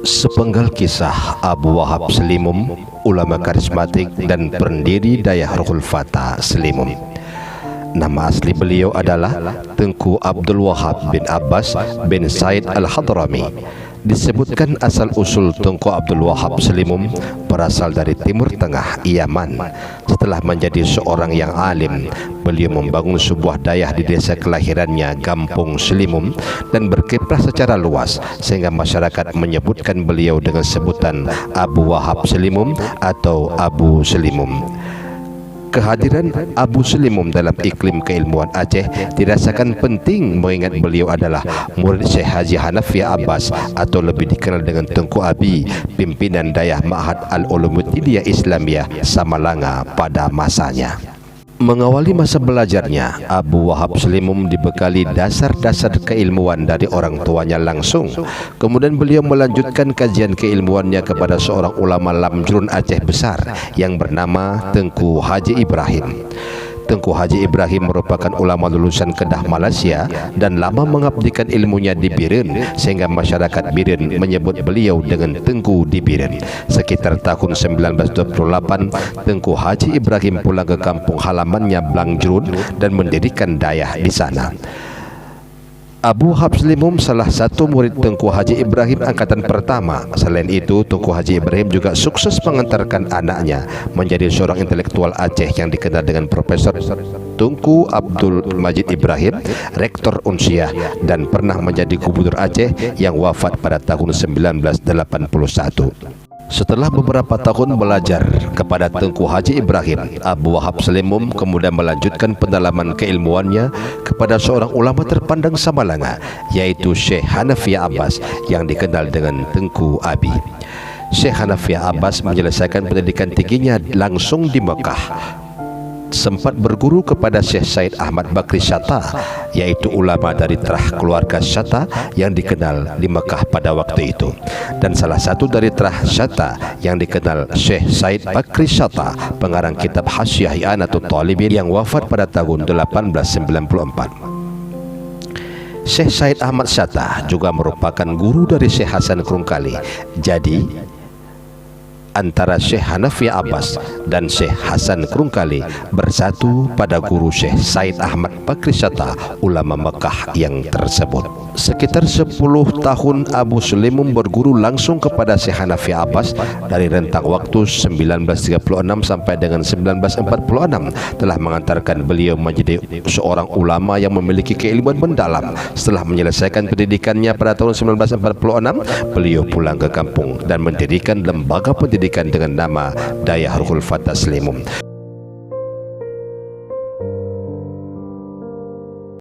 Sepenggal kisah Abu Wahab Slimum, ulama karismatik dan pendiri Dayah Ruhul Fatah Slimum. Nama asli beliau adalah Tengku Abdul Wahab bin Abbas bin Said Al-Hadrami. Disebutkan asal-usul Tengku Abdul Wahab Slimum berasal dari Timur Tengah, Yaman. Setelah menjadi seorang yang alim, beliau membangun sebuah dayah di desa kelahirannya, Kampung Slimum, dan berkiprah secara luas sehingga masyarakat menyebutkan beliau dengan sebutan Abu Wahab Slimum atau Abu Slimum. Kehadiran Abu Slimum dalam iklim keilmuan Aceh dirasakan penting mengingat beliau adalah murid Syekh Haji Hanafi Abbas atau lebih dikenal dengan Tengku Abi, pimpinan Dayah Ma'had Al-Ulumuddiniyah Islamiyah Samalanga pada masanya. Mengawali masa belajarnya, Abu Wahab Slimum dibekali dasar-dasar keilmuan dari orang tuanya langsung. Kemudian beliau melanjutkan kajian keilmuannya kepada seorang ulama Lamjrun Aceh besar yang bernama Tengku Haji Ibrahim. Tengku Haji Ibrahim merupakan ulama lulusan Kedah, Malaysia, dan lama mengabdikan ilmunya di Biren sehingga masyarakat Biren menyebut beliau dengan Tengku di Biren. Sekitar tahun 1928, Tengku Haji Ibrahim pulang ke kampung halamannya Blangjrun dan mendirikan dayah di sana. Abu Wahab Slimum salah satu murid Tengku Haji Ibrahim angkatan pertama. Selain itu, Tengku Haji Ibrahim juga sukses mengantarkan anaknya menjadi seorang intelektual Aceh yang dikenal dengan Profesor Tengku Abdul Majid Ibrahim, Rektor Unsiah, dan pernah menjadi Gubernur Aceh yang wafat pada tahun 1981. Setelah beberapa tahun belajar kepada Tengku Haji Ibrahim, Abu Wahab Slimum kemudian melanjutkan pendalaman keilmuannya kepada seorang ulama terpandang Samalanga, yaitu Syekh Hanafi Abbas yang dikenal dengan Tengku Abi. Syekh Hanafi Abbas menyelesaikan pendidikan tingginya langsung di Mekah. Sempat berguru kepada Syekh Said Ahmad Bakri Shatta, yaitu ulama dari terah keluarga Shatta yang dikenal di Mekah pada waktu itu. Dan salah satu dari terah Shatta yang dikenal Syekh Said Bakri Shatta, pengarang kitab Hasyiah I'anatul Talibin yang wafat pada tahun 1894. Syekh Said Ahmad Shatta juga merupakan guru dari Syekh Hasan Krungkali. Jadi antara Syekh Hanafi Abbas dan Syekh Hasan Krungkali bersatu pada guru Syekh Said Ahmad Bakri Shatta, ulama Mekah yang tersebut. Sekitar 10 tahun Abu Slimum berguru langsung kepada Syekh Hanafi Abbas dari rentang waktu 1936 sampai dengan 1946, telah mengantarkan beliau menjadi seorang ulama yang memiliki keilmuan mendalam. Setelah menyelesaikan pendidikannya pada tahun 1946, beliau pulang ke kampung dan mendirikan lembaga pendidikan dengan nama Dayah Ruhul Fatah Slimum.